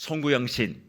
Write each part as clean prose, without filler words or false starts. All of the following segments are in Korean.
송구영신,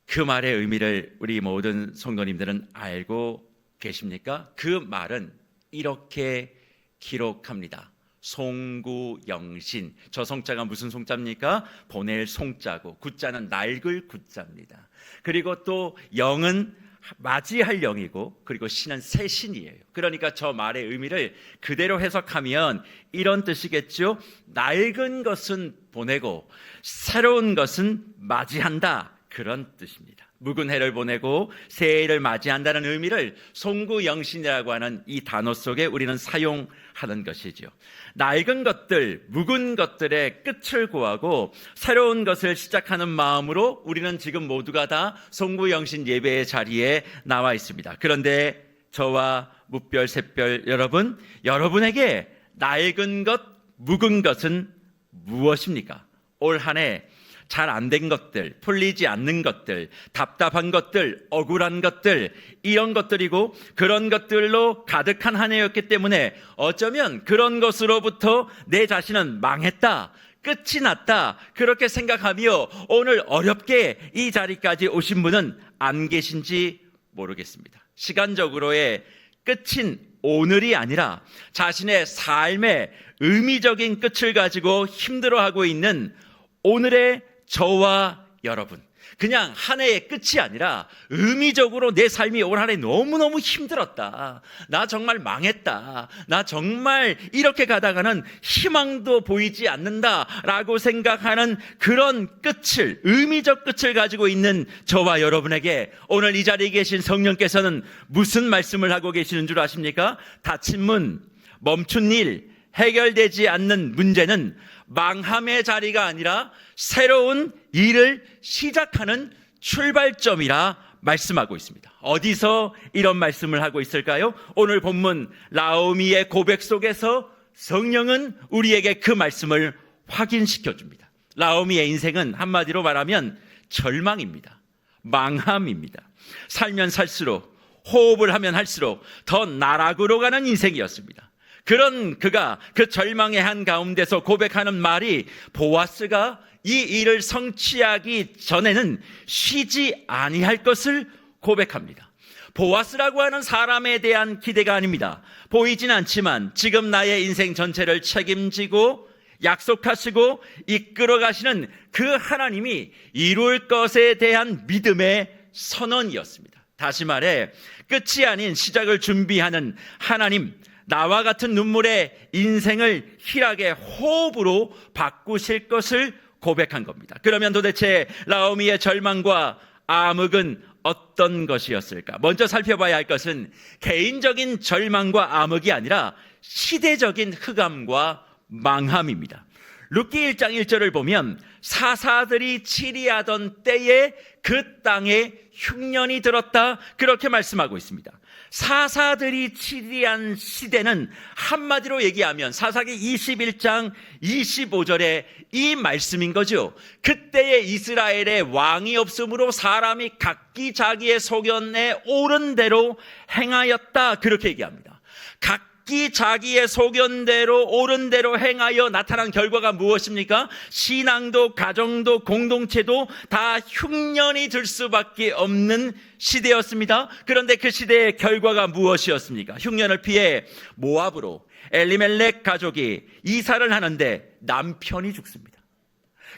그 말의 의미를 우리 모든 성도님들은 알고 계십니까? 그 말은 이렇게 기록합니다. 송구영신. 저 송자가 무슨 송자입니까? 보낼 송자고, 구자는 낡을 구자입니다. 그리고 또 영은 맞이할 영이고, 그리고 신은 새 신이에요. 그러니까 저 말의 의미를 그대로 해석하면 이런 뜻이겠죠. 낡은 것은 보내고 새로운 것은 맞이한다, 그런 뜻입니다. 묵은 해를 보내고 새 해를 맞이한다는 의미를 송구영신이라고 하는 이 단어 속에 우리는 사용하는 것이죠. 낡은 것들, 묵은 것들의 끝을 구하고 새로운 것을 시작하는 마음으로 우리는 지금 모두가 다 송구영신 예배의 자리에 나와 있습니다. 그런데 저와 묵별, 샛별 여러분, 여러분에게 낡은 것, 묵은 것은 무엇입니까? 올 한 해 잘 안 된 것들, 풀리지 않는 것들, 답답한 것들, 억울한 것들, 이런 것들이고, 그런 것들로 가득한 한 해였기 때문에 어쩌면 그런 것으로부터 내 자신은 망했다, 끝이 났다, 그렇게 생각하며 오늘 어렵게 이 자리까지 오신 분은 안 계신지 모르겠습니다. 시간적으로의 끝인 오늘이 아니라 자신의 삶의 의미적인 끝을 가지고 힘들어하고 있는 오늘의 저와 여러분, 그냥 한 해의 끝이 아니라 의미적으로 내 삶이 올 한 해 너무너무 힘들었다, 나 정말 망했다, 나 정말 이렇게 가다가는 희망도 보이지 않는다라고 생각하는 그런 끝을, 의미적 끝을 가지고 있는 저와 여러분에게 오늘 이 자리에 계신 성령께서는 무슨 말씀을 하고 계시는 줄 아십니까? 닫힌 문, 멈춘 일, 해결되지 않는 문제는 망함의 자리가 아니라 새로운 일을 시작하는 출발점이라 말씀하고 있습니다. 어디서 이런 말씀을 하고 있을까요? 오늘 본문 나오미의 고백 속에서 성령은 우리에게 그 말씀을 확인시켜 줍니다. 나오미의 인생은 한마디로 말하면 절망입니다. 망함입니다. 살면 살수록, 호흡을 하면 할수록 더 나락으로 가는 인생이었습니다. 그런 그가 그 절망의 한가운데서 고백하는 말이, 보아스가 이 일을 성취하기 전에는 쉬지 아니할 것을 고백합니다. 보아스라고 하는 사람에 대한 기대가 아닙니다. 보이진 않지만 지금 나의 인생 전체를 책임지고 약속하시고 이끌어 가시는 그 하나님이 이룰 것에 대한 믿음의 선언이었습니다. 다시 말해 끝이 아닌 시작을 준비하는 하나님, 나와 같은 눈물의 인생을 희락의 호흡으로 바꾸실 것을 고백한 겁니다. 그러면 도대체 나오미의 절망과 암흑은 어떤 것이었을까? 먼저 살펴봐야 할 것은 개인적인 절망과 암흑이 아니라 시대적인 흑암과 망함입니다. 룻기 1장 1절을 보면 사사들이 치리하던 때에 그 땅에 흉년이 들었다, 그렇게 말씀하고 있습니다. 사사들이 치리한 시대는 한마디로 얘기하면 사사기 21장 25절에 이 말씀인 거죠. 그때에 이스라엘에 왕이 없으므로 사람이 각기 자기의 소견에 옳은 대로 행하였다, 그렇게 얘기합니다. 각기 자기의 소견대로 옳은 대로 행하여 나타난 결과가 무엇입니까? 신앙도 가정도 공동체도 다 흉년이 들 수밖에 없는 시대였습니다. 그런데 그 시대의 결과가 무엇이었습니까? 흉년을 피해 모압으로 엘리멜렉 가족이 이사를 하는데 남편이 죽습니다.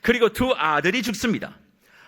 그리고 두 아들이 죽습니다.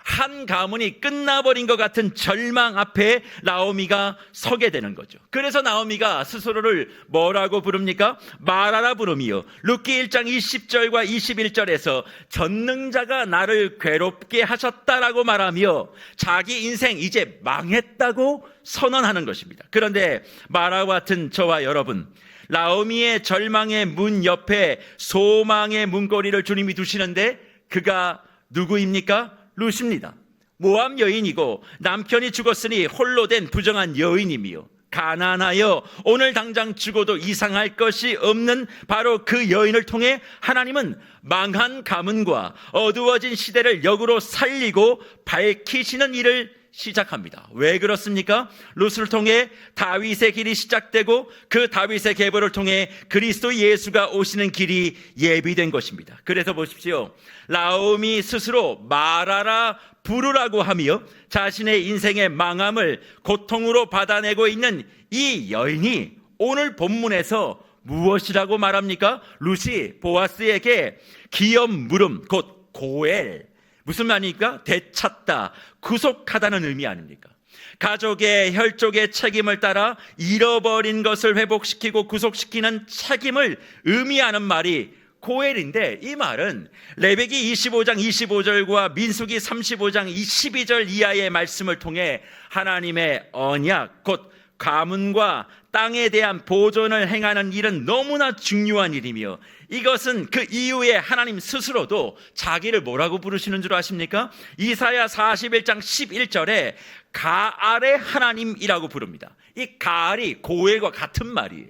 한 가문이 끝나버린 것 같은 절망 앞에 나오미가 서게 되는 거죠. 그래서 나오미가 스스로를 뭐라고 부릅니까? 마라라 부르미요. 룻기 1장 20절과 21절에서 전능자가 나를 괴롭게 하셨다라고 말하며 자기 인생 이제 망했다고 선언하는 것입니다. 그런데 마라와 같은 저와 여러분, 나오미의 절망의 문 옆에 소망의 문고리를 주님이 두시는데 그가 누구입니까? 룻입니다. 모압 여인이고 남편이 죽었으니 홀로 된 부정한 여인이며 가난하여 오늘 당장 죽어도 이상할 것이 없는 바로 그 여인을 통해 하나님은 망한 가문과 어두워진 시대를 역으로 살리고 밝히시는 일을 시작합니다. 왜 그렇습니까? 룻을 통해 다윗의 길이 시작되고 그 다윗의 계보를 통해 그리스도 예수가 오시는 길이 예비된 것입니다. 그래서 보십시오. 나오미 스스로 말하라 부르라고 하며 자신의 인생의 망함을 고통으로 받아내고 있는 이 여인이 오늘 본문에서 무엇이라고 말합니까? 룻이 보아스에게 기업 물음, 곧 고엘, 무슨 말입니까? 되찾다, 구속하다는 의미 아닙니까? 가족의 혈족의 책임을 따라 잃어버린 것을 회복시키고 구속시키는 책임을 의미하는 말이 고엘인데, 이 말은 레위기 25장 25절과 민수기 35장 12절 이하의 말씀을 통해 하나님의 언약, 곧 가문과 땅에 대한 보존을 행하는 일은 너무나 중요한 일이며, 이것은 그 이후에 하나님 스스로도 자기를 뭐라고 부르시는 줄 아십니까? 이사야 41장 11절에 가알의 하나님이라고 부릅니다. 이 가알이 고엘과 같은 말이에요.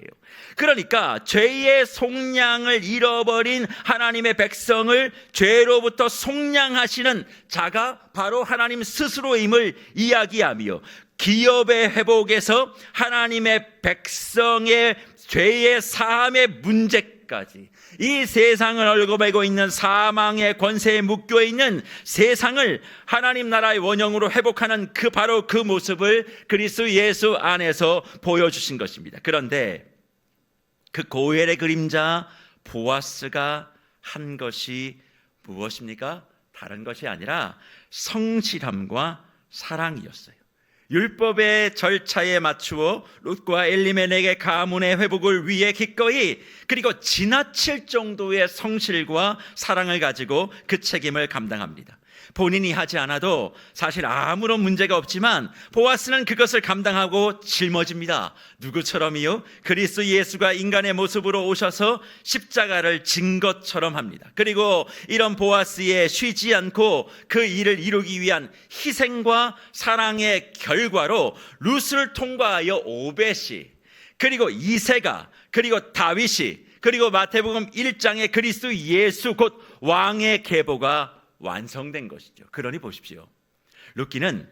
그러니까 죄의 속량을 잃어버린 하나님의 백성을 죄로부터 속량하시는 자가 바로 하나님 스스로임을 이야기하며, 기업의 회복에서 하나님의 백성의 죄의 사함의 문제까지, 이 세상을 얽어매고 있는 사망의 권세에 묶여 있는 세상을 하나님 나라의 원형으로 회복하는 바로 그 모습을 그리스도 예수 안에서 보여주신 것입니다. 그런데 그 고엘의 그림자 보아스가 한 것이 무엇입니까? 다른 것이 아니라 성실함과 사랑이었어요. 율법의 절차에 맞추어 룻과 엘리멜렉의 가문의 회복을 위해 기꺼이, 그리고 지나칠 정도의 성실과 사랑을 가지고 그 책임을 감당합니다. 본인이 하지 않아도 사실 아무런 문제가 없지만 보아스는 그것을 감당하고 짊어집니다. 누구처럼이요? 그리스도 예수가 인간의 모습으로 오셔서 십자가를 진 것처럼 합니다. 그리고 이런 보아스의 쉬지 않고 그 일을 이루기 위한 희생과 사랑의 결과로 룻을 통과하여 오벳이, 그리고 이새가, 그리고 다윗이, 그리고 마태복음 1장의 그리스도 예수 곧 왕의 계보가 완성된 것이죠. 그러니 보십시오. 룻기는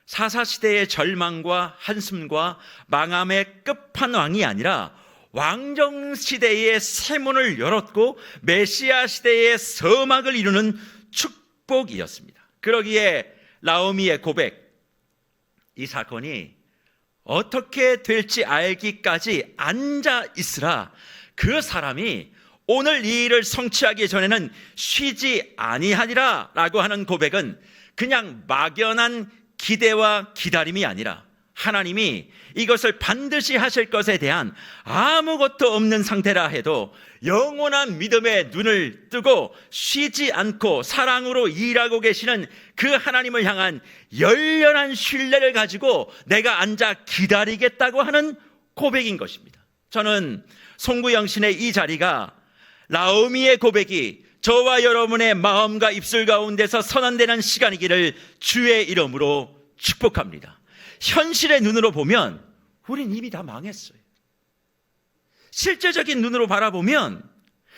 사사시대의 절망과 한숨과 망함의 끝판왕이 아니라 왕정시대의 새문을 열었고 메시아 시대의 서막을 이루는 축복이었습니다. 그러기에 나오미의 고백, 이 사건이 어떻게 될지 알기까지 앉아 있으라, 그 사람이 오늘 이 일을 성취하기 전에는 쉬지 아니하리라 라고 하는 고백은 그냥 막연한 기대와 기다림이 아니라 하나님이 이것을 반드시 하실 것에 대한 아무것도 없는 상태라 해도 영원한 믿음의 눈을 뜨고 쉬지 않고 사랑으로 일하고 계시는 그 하나님을 향한 열렬한 신뢰를 가지고 내가 앉아 기다리겠다고 하는 고백인 것입니다. 저는 송구영신의 이 자리가 나오미의 고백이 저와 여러분의 마음과 입술 가운데서 선언되는 시간이기를 주의 이름으로 축복합니다. 현실의 눈으로 보면 우린 이미 다 망했어요. 실제적인 눈으로 바라보면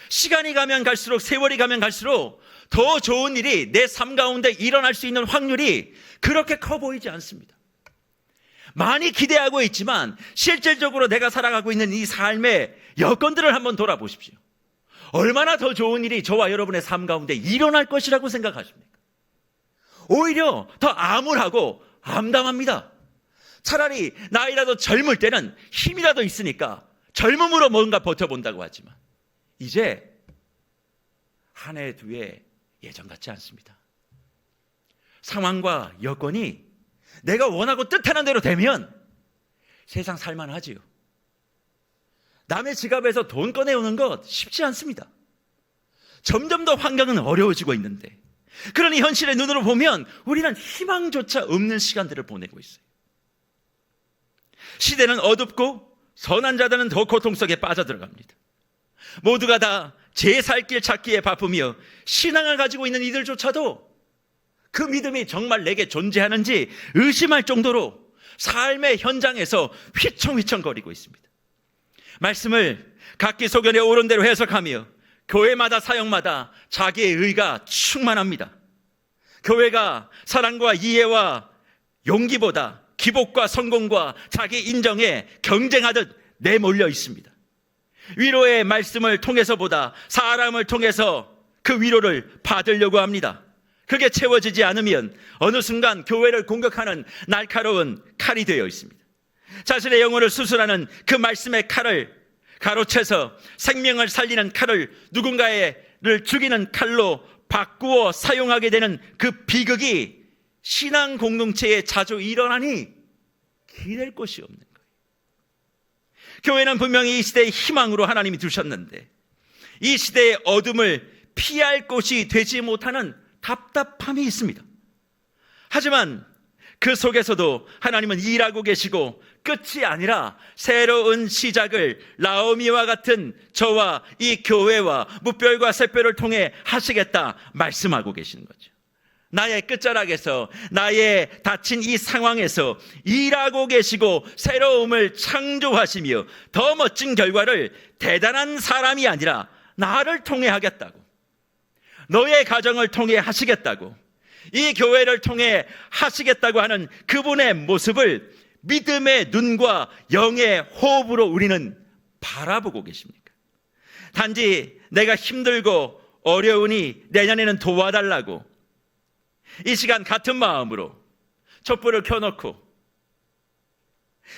시간이 가면 갈수록, 세월이 가면 갈수록 더 좋은 일이 내 삶 가운데 일어날 수 있는 확률이 그렇게 커 보이지 않습니다. 많이 기대하고 있지만 실질적으로 내가 살아가고 있는 이 삶의 여건들을 한번 돌아보십시오. 얼마나 더 좋은 일이 저와 여러분의 삶 가운데 일어날 것이라고 생각하십니까? 오히려 더 암울하고 암담합니다. 차라리 나이라도 젊을 때는 힘이라도 있으니까 젊음으로 뭔가 버텨본다고 하지만 이제 한 해, 두 해 예전 같지 않습니다. 상황과 여건이 내가 원하고 뜻하는 대로 되면 세상 살만하지요. 남의 지갑에서 돈 꺼내오는 것 쉽지 않습니다. 점점 더 환경은 어려워지고 있는데, 그러니 현실의 눈으로 보면 우리는 희망조차 없는 시간들을 보내고 있어요. 시대는 어둡고 선한 자들은 더 고통 속에 빠져들어갑니다. 모두가 다 제 살 길 찾기에 바쁘며 신앙을 가지고 있는 이들조차도 그 믿음이 정말 내게 존재하는지 의심할 정도로 삶의 현장에서 휘청휘청거리고 있습니다. 말씀을 각기 소견에 옳은 대로 해석하며 교회마다 사역마다 자기의 의가 충만합니다. 교회가 사랑과 이해와 용기보다 기복과 성공과 자기 인정에 경쟁하듯 내몰려 있습니다. 위로의 말씀을 통해서보다 사람을 통해서 그 위로를 받으려고 합니다. 그게 채워지지 않으면 어느 순간 교회를 공격하는 날카로운 칼이 되어 있습니다. 자신의 영혼을 수술하는 그 말씀의 칼을 가로채서 생명을 살리는 칼을 누군가를 죽이는 칼로 바꾸어 사용하게 되는 그 비극이 신앙 공동체에 자주 일어나니 기댈 곳이 없는 거예요. 교회는 분명히 이 시대의 희망으로 하나님이 두셨는데 이 시대의 어둠을 피할 곳이 되지 못하는 답답함이 있습니다. 하지만 그 속에서도 하나님은 일하고 계시고 끝이 아니라 새로운 시작을 나오미와 같은 저와 이 교회와 무별과 샛별을 통해 하시겠다 말씀하고 계시는 거죠. 나의 끝자락에서, 나의 닫힌 이 상황에서 일하고 계시고 새로움을 창조하시며 더 멋진 결과를 대단한 사람이 아니라 나를 통해 하겠다고, 너의 가정을 통해 하시겠다고, 이 교회를 통해 하시겠다고 하는 그분의 모습을 믿음의 눈과 영의 호흡으로 우리는 바라보고 계십니까? 단지 내가 힘들고 어려우니 내년에는 도와달라고 이 시간 같은 마음으로 촛불을 켜놓고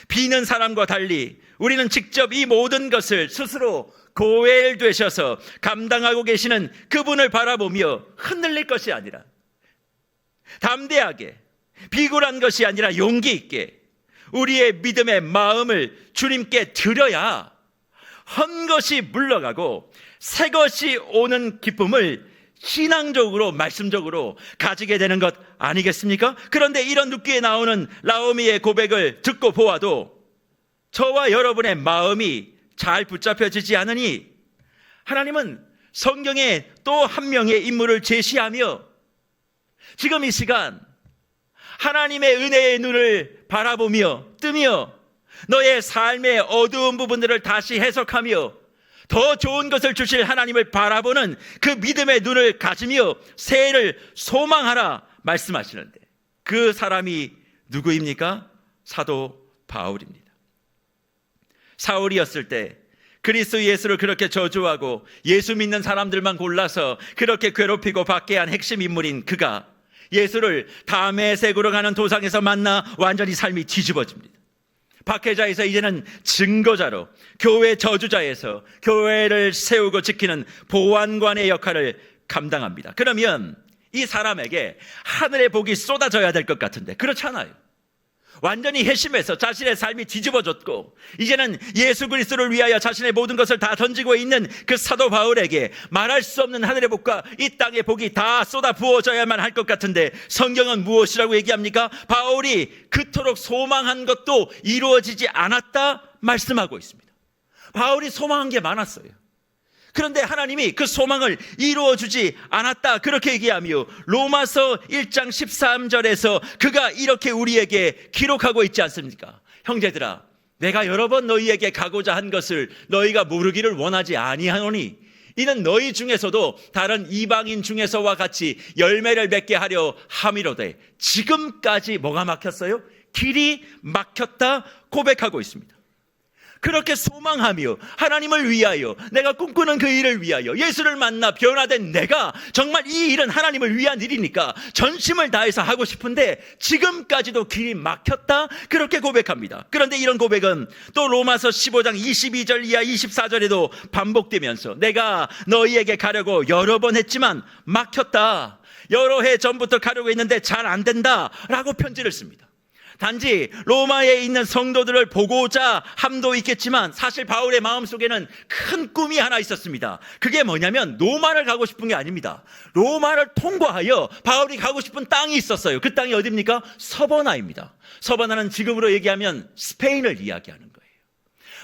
비는 사람과 달리 우리는 직접 이 모든 것을 스스로 고엘되셔서 감당하고 계시는 그분을 바라보며 흔들릴 것이 아니라 담대하게, 비굴한 것이 아니라 용기 있게 우리의 믿음의 마음을 주님께 드려야 헛 것이 물러가고 새 것이 오는 기쁨을 신앙적으로, 말씀적으로 가지게 되는 것 아니겠습니까? 그런데 이런 눕기에 나오는 나오미의 고백을 듣고 보아도 저와 여러분의 마음이 잘 붙잡혀지지 않으니 하나님은 성경에 또 한 명의 인물을 제시하며 지금 이 시간 하나님의 은혜의 눈을 바라보며 뜨며 너의 삶의 어두운 부분들을 다시 해석하며 더 좋은 것을 주실 하나님을 바라보는 그 믿음의 눈을 가지며 새해를 소망하라 말씀하시는데 그 사람이 누구입니까? 사도 바울입니다. 사울이었을 때 그리스도 예수를 그렇게 저주하고 예수 믿는 사람들만 골라서 그렇게 괴롭히고 받게 한 핵심 인물인 그가 예수를 다메섹으로 가는 도상에서 만나 완전히 삶이 뒤집어집니다. 박해자에서 이제는 증거자로, 교회 저주자에서 교회를 세우고 지키는 보안관의 역할을 감당합니다. 그러면 이 사람에게 하늘의 복이 쏟아져야 될 것 같은데 그렇잖아요. 완전히 회심해서 자신의 삶이 뒤집어졌고 이제는 예수 그리스도를 위하여 자신의 모든 것을 다 던지고 있는 그 사도 바울에게 말할 수 없는 하늘의 복과 이 땅의 복이 다 쏟아 부어져야만 할 것 같은데 성경은 무엇이라고 얘기합니까? 바울이 그토록 소망한 것도 이루어지지 않았다 말씀하고 있습니다. 바울이 소망한 게 많았어요. 그런데 하나님이 그 소망을 이루어주지 않았다 그렇게 얘기하며 로마서 1장 13절에서 그가 이렇게 우리에게 기록하고 있지 않습니까? 형제들아, 내가 여러 번 너희에게 가고자 한 것을 너희가 모르기를 원하지 아니하노니 이는 너희 중에서도 다른 이방인 중에서와 같이 열매를 맺게 하려 함이로되 지금까지 뭐가 막혔어요? 길이 막혔다 고백하고 있습니다. 그렇게 소망하며 하나님을 위하여 내가 꿈꾸는 그 일을 위하여 예수를 만나 변화된 내가 정말 이 일은 하나님을 위한 일이니까 전심을 다해서 하고 싶은데 지금까지도 길이 막혔다 그렇게 고백합니다. 그런데 이런 고백은 또 로마서 15장 22절 이하 24절에도 반복되면서 내가 너희에게 가려고 여러 번 했지만 막혔다, 여러 해 전부터 가려고 했는데 잘 안 된다 라고 편지를 씁니다. 단지 로마에 있는 성도들을 보고자 함도 있겠지만 사실 바울의 마음속에는 큰 꿈이 하나 있었습니다. 그게 뭐냐면 로마를 가고 싶은 게 아닙니다. 로마를 통과하여 바울이 가고 싶은 땅이 있었어요. 그 땅이 어디입니까? 서버나입니다. 서버나는 지금으로 얘기하면 스페인을 이야기하는 거예요.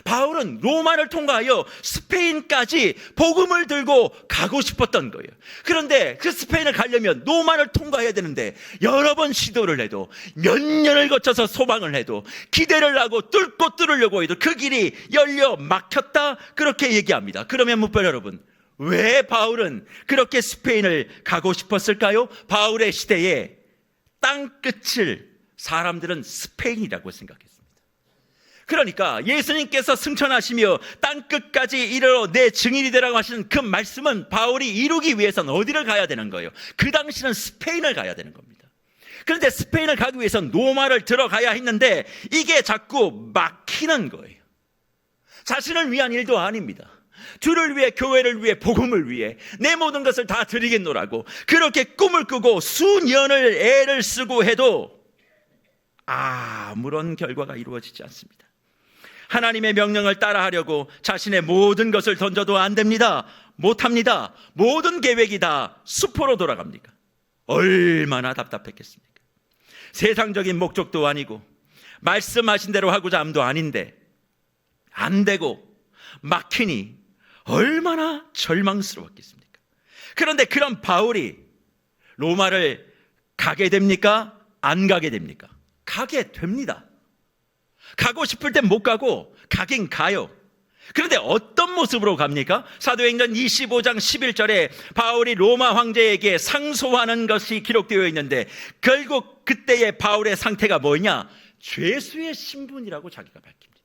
바울은 로마를 통과하여 스페인까지 복음을 들고 가고 싶었던 거예요. 그런데 그 스페인을 가려면 로마를 통과해야 되는데 여러 번 시도를 해도 몇 년을 거쳐서 소망을 해도 기대를 하고 뚫으려고 해도 그 길이 열려 막혔다 그렇게 얘기합니다. 그러면 묵별 여러분, 왜 바울은 그렇게 스페인을 가고 싶었을까요? 바울의 시대에 땅끝을 사람들은 스페인이라고 생각했습니다. 그러니까 예수님께서 승천하시며 땅끝까지 이르러 내 증인이 되라고 하시는 그 말씀은 바울이 이루기 위해서는 어디를 가야 되는 거예요? 그 당시는 스페인을 가야 되는 겁니다. 그런데 스페인을 가기 위해서는 로마를 들어가야 했는데 이게 자꾸 막히는 거예요. 자신을 위한 일도 아닙니다. 주를 위해, 교회를 위해, 복음을 위해 내 모든 것을 다 드리겠노라고 그렇게 꿈을 꾸고 수년을 애를 쓰고 해도 아무런 결과가 이루어지지 않습니다. 하나님의 명령을 따라하려고 자신의 모든 것을 던져도 안 됩니다. 못합니다. 모든 계획이 다 수포로 돌아갑니까? 얼마나 답답했겠습니까? 세상적인 목적도 아니고 말씀하신 대로 하고자 함도 아닌데 안 되고 막히니 얼마나 절망스러웠겠습니까? 그런데 그런 바울이 로마를 가게 됩니까? 안 가게 됩니까? 가게 됩니다. 가고 싶을 땐 못 가고 가긴 가요. 그런데 어떤 모습으로 갑니까? 사도행전 25장 11절에 바울이 로마 황제에게 상소하는 것이 기록되어 있는데 결국 그때의 바울의 상태가 뭐냐? 죄수의 신분이라고 자기가 밝힙니다.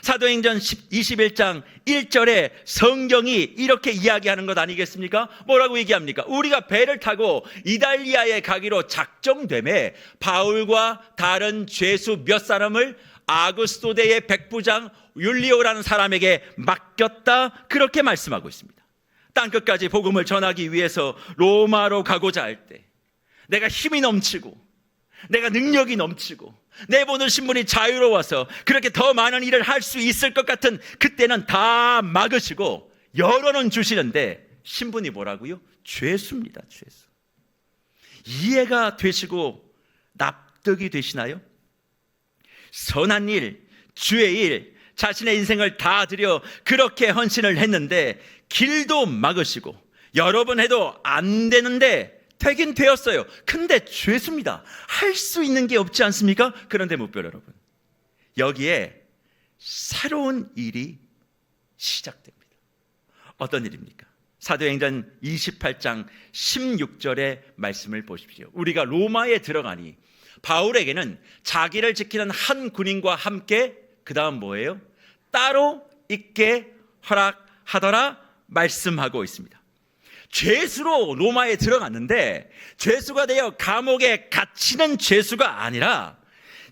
사도행전 21장 1절에 성경이 이렇게 이야기하는 것 아니겠습니까? 뭐라고 얘기합니까? 우리가 배를 타고 이달리아에 가기로 작정되매 바울과 다른 죄수 몇 사람을 아그스토대의 백부장 율리오라는 사람에게 맡겼다, 그렇게 말씀하고 있습니다. 땅끝까지 복음을 전하기 위해서 로마로 가고자 할 때 내가 힘이 넘치고 내가 능력이 넘치고 내보는 신분이 자유로워서 그렇게 더 많은 일을 할 수 있을 것 같은 그때는 다 막으시고 열어는 주시는데 신분이 뭐라고요? 죄수입니다. 죄수. 이해가 되시고 납득이 되시나요? 선한 일, 주의 일, 자신의 인생을 다 들여 그렇게 헌신을 했는데 길도 막으시고 여러 번 해도 안 되는데 되긴 되었어요. 근데 죄수입니다. 할 수 있는 게 없지 않습니까? 그런데 목표 여러분, 여기에 새로운 일이 시작됩니다. 어떤 일입니까? 사도행전 28장 16절의 말씀을 보십시오. 우리가 로마에 들어가니 바울에게는 자기를 지키는 한 군인과 함께 그 다음 뭐예요? 따로 있게 허락하더라 말씀하고 있습니다. 죄수로 로마에 들어갔는데 죄수가 되어 감옥에 갇히는 죄수가 아니라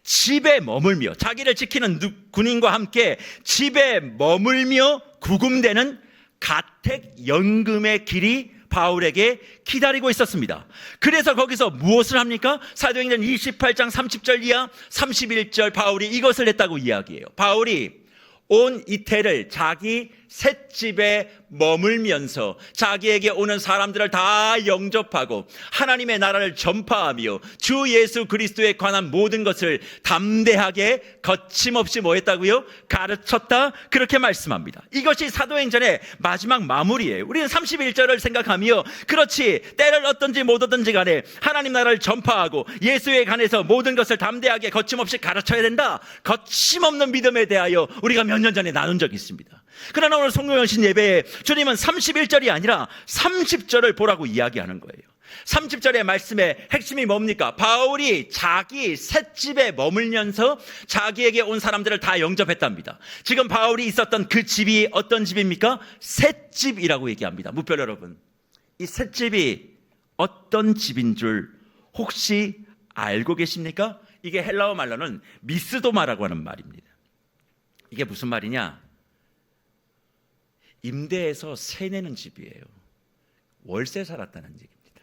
집에 머물며 자기를 지키는 군인과 함께 집에 머물며 구금되는 가택연금의 길이 바울에게 기다리고 있었습니다. 그래서 거기서 무엇을 합니까? 사도행전 28장 30절 이하 31절 바울이 이것을 했다고 이야기해요. 바울이 온 이태를 자기 셋집에 머물면서 자기에게 오는 사람들을 다 영접하고 하나님의 나라를 전파하며 주 예수 그리스도에 관한 모든 것을 담대하게 거침없이 뭐 했다고요? 가르쳤다, 그렇게 말씀합니다. 이것이 사도행전의 마지막 마무리예요. 우리는 31절을 생각하며 그렇지, 때를 얻든지 못 얻든지 간에 하나님 나라를 전파하고 예수에 관해서 모든 것을 담대하게 거침없이 가르쳐야 된다, 거침없는 믿음에 대하여 우리가 몇 년 전에 나눈 적이 있습니다. 그러나 오늘 성령연신 예배에 주님은 31절이 아니라 30절을 보라고 이야기하는 거예요. 30절의 말씀의 핵심이 뭡니까? 바울이 자기 셋집에 머물면서 자기에게 온 사람들을 다 영접했답니다. 지금 바울이 있었던 그 집이 어떤 집입니까? 셋집이라고 얘기합니다. 무별 여러분, 이 셋집이 어떤 집인 줄 혹시 알고 계십니까? 이게 헬라어 말로는 미스도마라고 하는 말입니다. 이게 무슨 말이냐? 임대해서 세 내는 집이에요. 월세 살았다는 얘기입니다.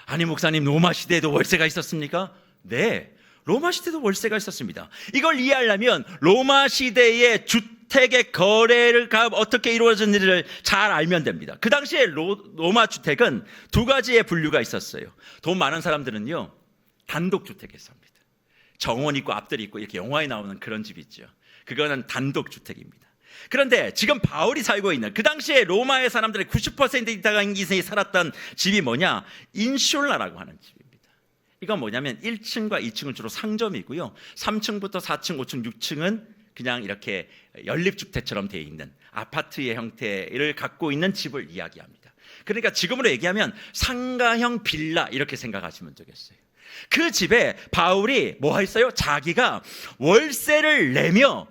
아니 목사님, 로마 시대에도 월세가 있었습니까? 네, 로마 시대도 월세가 있었습니다. 이걸 이해하려면 로마 시대의 주택의 거래가 어떻게 이루어졌는지를 잘 알면 됩니다. 그 당시에 로마 주택은 두 가지의 분류가 있었어요. 돈 많은 사람들은요, 단독주택에 삽니다. 정원 있고 앞들이 있고 이렇게 영화에 나오는 그런 집 있죠. 그거는 단독주택입니다. 그런데 지금 바울이 살고 있는 그 당시에 로마의 사람들의 90% 이상이 살았던 집이 뭐냐? 인슐라라고 하는 집입니다. 이건 뭐냐면 1층과 2층은 주로 상점이고요, 3층부터 4층, 5층, 6층은 그냥 이렇게 연립주택처럼 되어 있는 아파트의 형태를 갖고 있는 집을 이야기합니다. 그러니까 지금으로 얘기하면 상가형 빌라 이렇게 생각하시면 되겠어요. 그 집에 바울이 뭐 했어요? 자기가 월세를 내며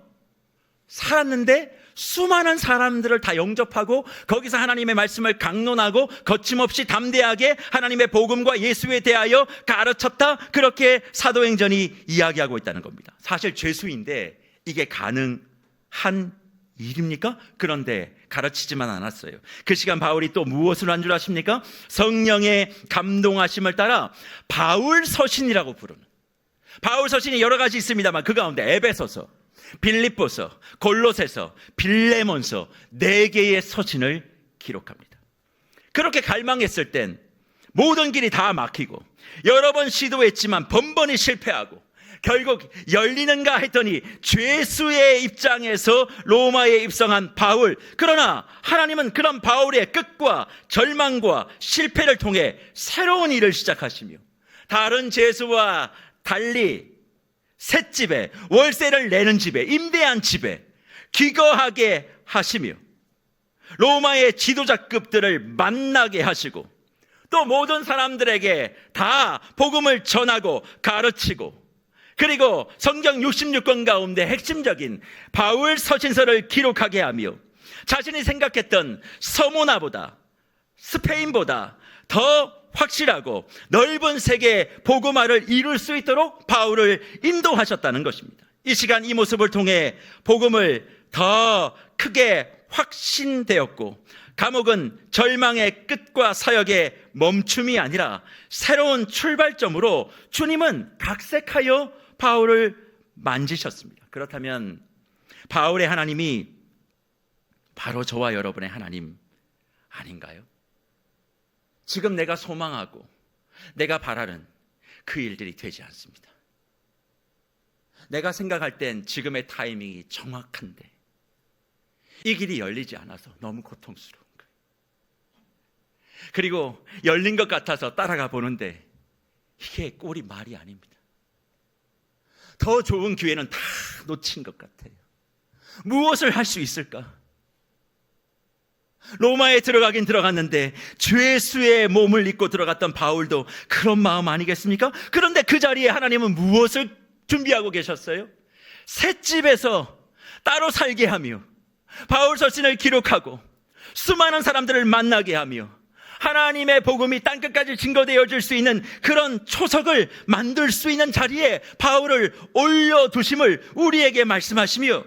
살았는데 수많은 사람들을 다 영접하고 거기서 하나님의 말씀을 강론하고 거침없이 담대하게 하나님의 복음과 예수에 대하여 가르쳤다. 그렇게 사도행전이 이야기하고 있다는 겁니다. 사실 죄수인데 이게 가능한 일입니까? 그런데 가르치지만 않았어요. 그 시간 바울이 또 무엇을 한 줄 아십니까? 성령의 감동하심을 따라 바울 서신이라고 부르는, 바울 서신이 여러 가지 있습니다만 그 가운데 에베소서, 빌립보서, 골로새서, 빌레몬서 4개의 서신을 기록합니다. 그렇게 갈망했을 땐 모든 길이 다 막히고 여러 번 시도했지만 번번이 실패하고 결국 열리는가 했더니 죄수의 입장에서 로마에 입성한 바울. 그러나 하나님은 그런 바울의 끝과 절망과 실패를 통해 새로운 일을 시작하시며 다른 죄수와 달리 셋집에, 월세를 내는 집에, 임대한 집에 기거하게 하시며 로마의 지도자급들을 만나게 하시고 또 모든 사람들에게 다 복음을 전하고 가르치고, 그리고 성경 66권 가운데 핵심적인 바울 서신서를 기록하게 하며 자신이 생각했던 서모나보다, 스페인보다 더 확실하고 넓은 세계 복음화를 이룰 수 있도록 바울을 인도하셨다는 것입니다. 이 시간 이 모습을 통해 복음을 더 크게 확신되었고 감옥은 절망의 끝과 사역의 멈춤이 아니라 새로운 출발점으로 주님은 각색하여 바울을 만지셨습니다. 그렇다면 바울의 하나님이 바로 저와 여러분의 하나님 아닌가요? 지금 내가 소망하고 내가 바라는 그 일들이 되지 않습니다. 내가 생각할 땐 지금의 타이밍이 정확한데 이 길이 열리지 않아서 너무 고통스러운 거예요. 그리고 열린 것 같아서 따라가 보는데 이게 꼴이 말이 아닙니다. 더 좋은 기회는 다 놓친 것 같아요. 무엇을 할 수 있을까? 로마에 들어가긴 들어갔는데 죄수의 몸을 입고 들어갔던 바울도 그런 마음 아니겠습니까? 그런데 그 자리에 하나님은 무엇을 준비하고 계셨어요? 셋집에서 따로 살게 하며 바울 서신을 기록하고 수많은 사람들을 만나게 하며 하나님의 복음이 땅끝까지 증거되어질 수 있는 그런 초석을 만들 수 있는 자리에 바울을 올려두심을 우리에게 말씀하시며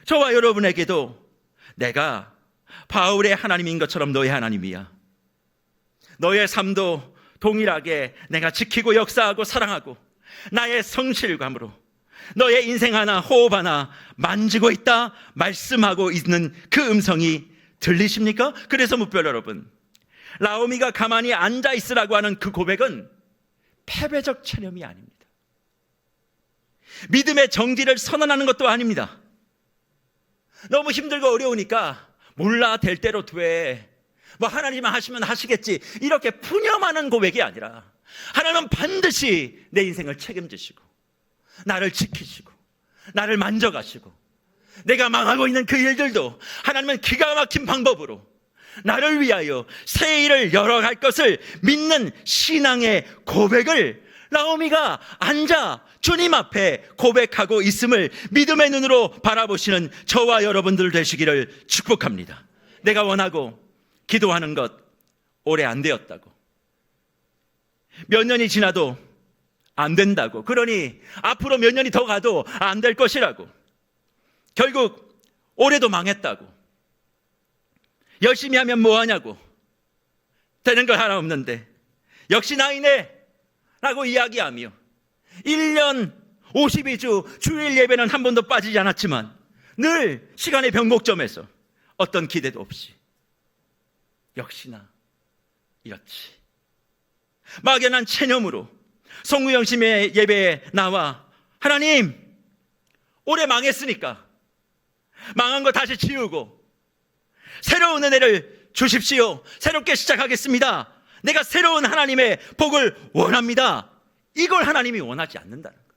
저와 여러분에게도 내가 바울의 하나님인 것처럼 너의 하나님이야. 너의 삶도 동일하게 내가 지키고 역사하고 사랑하고 나의 성실감으로 너의 인생 하나 호흡 하나 만지고 있다 말씀하고 있는 그 음성이 들리십니까? 그래서 묵별 여러분, 라오미가 가만히 앉아 있으라고 하는 그 고백은 패배적 체념이 아닙니다. 믿음의 정지를 선언하는 것도 아닙니다. 너무 힘들고 어려우니까 몰라 될 대로 돼. 뭐 하나님만 하시면 하시겠지. 이렇게 푸념하는 고백이 아니라 하나님은 반드시 내 인생을 책임지시고 나를 지키시고 나를 만져가시고 내가 망하고 있는 그 일들도 하나님은 기가 막힌 방법으로 나를 위하여 새 일을 열어갈 것을 믿는 신앙의 고백을 나오미가 앉아 주님 앞에 고백하고 있음을 믿음의 눈으로 바라보시는 저와 여러분들 되시기를 축복합니다. 내가 원하고 기도하는 것 오래 안 되었다고, 몇 년이 지나도 안 된다고, 그러니 앞으로 몇 년이 더 가도 안 될 것이라고, 결국 올해도 망했다고, 열심히 하면 뭐하냐고, 되는 거 하나 없는데 역시 나이네 라고 이야기하며 1년 52주 주일 예배는 한 번도 빠지지 않았지만 늘 시간의 병목점에서 어떤 기대도 없이 역시나 이렇지, 막연한 체념으로 송구영심의 예배에 나와 하나님 올해 망했으니까 망한 거 다시 지우고 새로운 은혜를 주십시오. 새롭게 시작하겠습니다. 내가 새로운 하나님의 복을 원합니다. 이걸 하나님이 원하지 않는다는 거예요.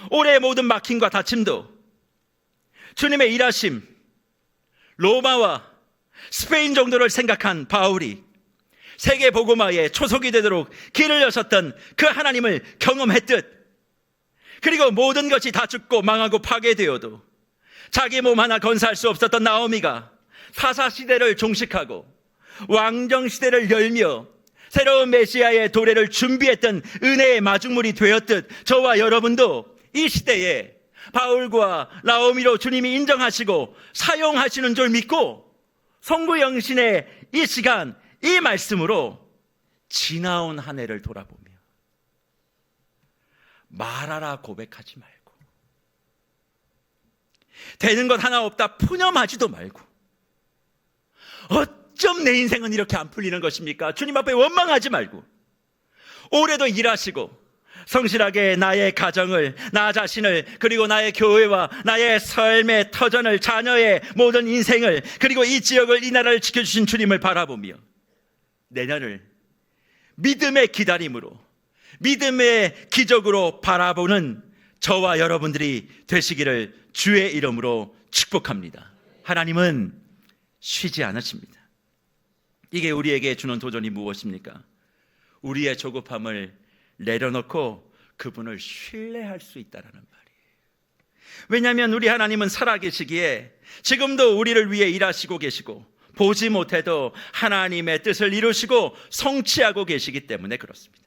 올해의 모든 막힘과 다침도 주님의 일하심, 로마와 스페인 정도를 생각한 바울이 세계 복음화의 초석이 되도록 길을 여셨던 그 하나님을 경험했듯, 그리고 모든 것이 다 죽고 망하고 파괴되어도 자기 몸 하나 건사할 수 없었던 나오미가 사사시대를 종식하고 왕정시대를 열며 새로운 메시아의 도래를 준비했던 은혜의 마중물이 되었듯, 저와 여러분도 이 시대에 바울과 나오미로 주님이 인정하시고 사용하시는 줄 믿고 성구영신의 이 시간, 이 말씀으로 지나온 한 해를 돌아보며 말하라 고백하지 말고, 되는 것 하나 없다 푸념하지도 말고, 어쩜 내 인생은 이렇게 안 풀리는 것입니까? 주님 앞에 원망하지 말고 올해도 일하시고 성실하게 나의 가정을, 나 자신을, 그리고 나의 교회와 나의 삶의 터전을, 자녀의 모든 인생을, 그리고 이 지역을, 이 나라를 지켜주신 주님을 바라보며 내년을 믿음의 기다림으로, 믿음의 기적으로 바라보는 저와 여러분들이 되시기를 주의 이름으로 축복합니다. 하나님은 쉬지 않으십니다. 이게 우리에게 주는 도전이 무엇입니까? 우리의 조급함을 내려놓고 그분을 신뢰할 수 있다는 말이에요. 왜냐하면 우리 하나님은 살아계시기에 지금도 우리를 위해 일하시고 계시고 보지 못해도 하나님의 뜻을 이루시고 성취하고 계시기 때문에 그렇습니다.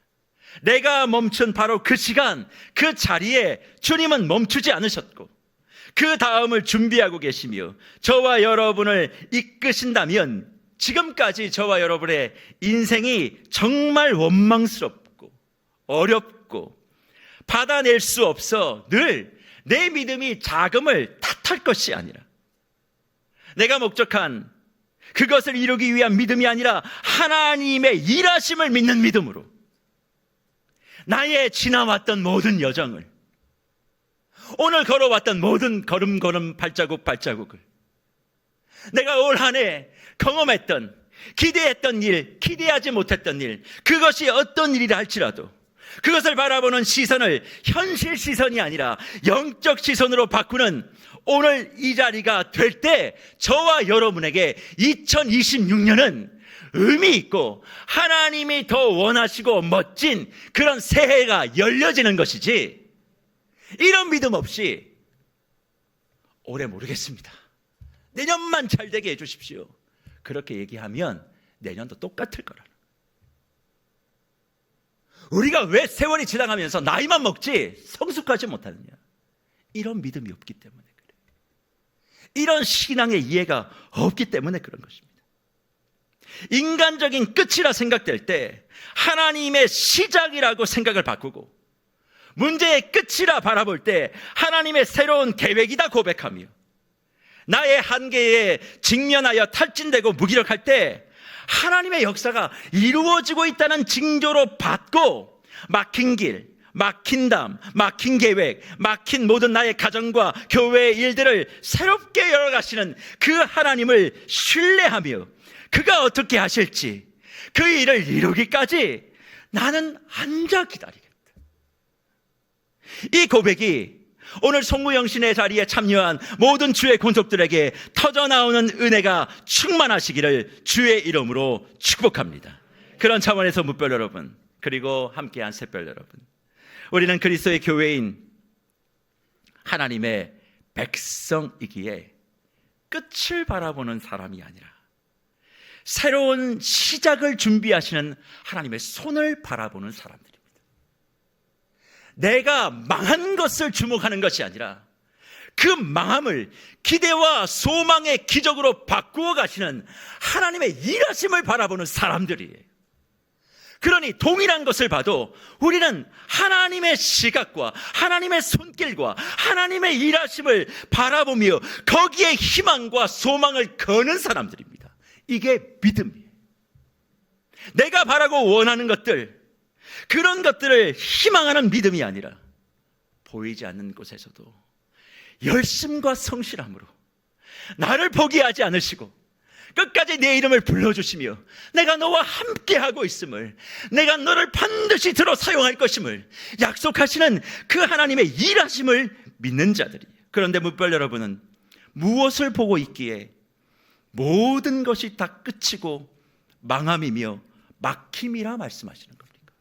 내가 멈춘 바로 그 시간, 그 자리에 주님은 멈추지 않으셨고 그 다음을 준비하고 계시며 저와 여러분을 이끄신다면 지금까지 저와 여러분의 인생이 정말 원망스럽고 어렵고 받아낼 수 없어 늘 내 믿음이 자금을 탓할 것이 아니라, 내가 목적한 그것을 이루기 위한 믿음이 아니라 하나님의 일하심을 믿는 믿음으로 나의 지나왔던 모든 여정을, 오늘 걸어왔던 모든 걸음 발자국을, 내가 올 한 해 경험했던, 기대했던 일, 기대하지 못했던 일, 그것이 어떤 일이라 할지라도 그것을 바라보는 시선을 현실 시선이 아니라 영적 시선으로 바꾸는 오늘 이 자리가 될 때 저와 여러분에게 2026년은 의미 있고 하나님이 더 원하시고 멋진 그런 새해가 열려지는 것이지, 이런 믿음 없이 올해 모르겠습니다, 내년만 잘 되게 해주십시오, 그렇게 얘기하면 내년도 똑같을 거라는. 우리가 왜 세월이 지나가면서 나이만 먹지 성숙하지 못하느냐? 이런 믿음이 없기 때문에 그래요. 이런 신앙의 이해가 없기 때문에 그런 것입니다. 인간적인 끝이라 생각될 때 하나님의 시작이라고 생각을 바꾸고, 문제의 끝이라 바라볼 때 하나님의 새로운 계획이다 고백하며, 나의 한계에 직면하여 탈진되고 무기력할 때 하나님의 역사가 이루어지고 있다는 징조로 받고, 막힌 길, 막힌 담, 막힌 계획, 막힌 모든 나의 가정과 교회의 일들을 새롭게 열어가시는 그 하나님을 신뢰하며 그가 어떻게 하실지, 그 일을 이루기까지 나는 앉아 기다리겠다. 이 고백이 오늘 송구영신의 자리에 참여한 모든 주의 권속들에게 터져나오는 은혜가 충만하시기를 주의 이름으로 축복합니다. 그런 차원에서 뭇별 여러분, 그리고 함께한 샛별 여러분, 우리는 그리스도의 교회인 하나님의 백성이기에 끝을 바라보는 사람이 아니라 새로운 시작을 준비하시는 하나님의 손을 바라보는 사람들입니다. 내가 망한 것을 주목하는 것이 아니라 그 망함을 기대와 소망의 기적으로 바꾸어 가시는 하나님의 일하심을 바라보는 사람들이에요. 그러니 동일한 것을 봐도 우리는 하나님의 시각과 하나님의 손길과 하나님의 일하심을 바라보며 거기에 희망과 소망을 거는 사람들입니다. 이게 믿음이에요. 내가 바라고 원하는 것들, 그런 것들을 희망하는 믿음이 아니라 보이지 않는 곳에서도 열심과 성실함으로 나를 포기하지 않으시고 끝까지 내 이름을 불러주시며 내가 너와 함께하고 있음을, 내가 너를 반드시 들어 사용할 것임을 약속하시는 그 하나님의 일하심을 믿는 자들이에요. 그런데 뭇별 여러분은 무엇을 보고 있기에 모든 것이 다 끝이고 망함이며 막힘이라 말씀하시는 겁니까?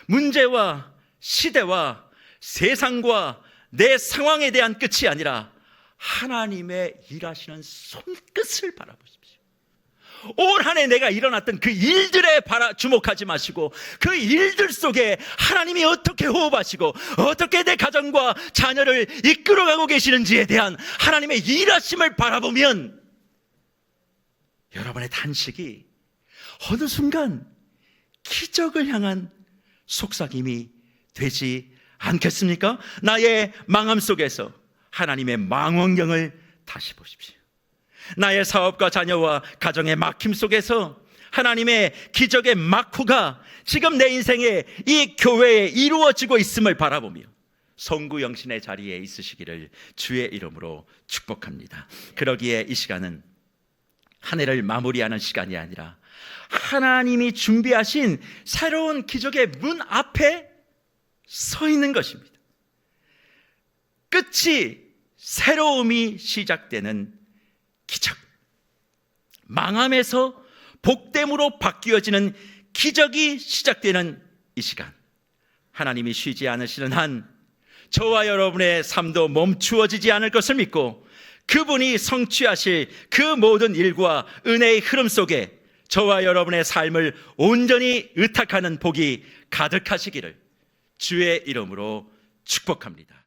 문제와 시대와 세상과 내 상황에 대한 끝이 아니라 하나님의 일하시는 손끝을 바라보십시오. 올 한 해 내가 일어났던 그 일들에 주목하지 마시고 그 일들 속에 하나님이 어떻게 호흡하시고 어떻게 내 가정과 자녀를 이끌어가고 계시는지에 대한 하나님의 일하심을 바라보면 여러분의 단식이 어느 순간 기적을 향한 속삭임이 되지 않겠습니까? 나의 망함 속에서 하나님의 망원경을 다시 보십시오. 나의 사업과 자녀와 가정의 막힘 속에서 하나님의 기적의 막후가 지금 내 인생에 이 교회에 이루어지고 있음을 바라보며 성구영신의 자리에 있으시기를 주의 이름으로 축복합니다. 그러기에 이 시간은 한 해를 마무리하는 시간이 아니라 하나님이 준비하신 새로운 기적의 문 앞에 서 있는 것입니다. 끝이 새로움이 시작되는 기적, 망함에서 복됨으로 바뀌어지는 기적이 시작되는 이 시간, 하나님이 쉬지 않으시는 한 저와 여러분의 삶도 멈추어지지 않을 것을 믿고 그분이 성취하실 그 모든 일과 은혜의 흐름 속에 저와 여러분의 삶을 온전히 의탁하는 복이 가득하시기를 주의 이름으로 축복합니다.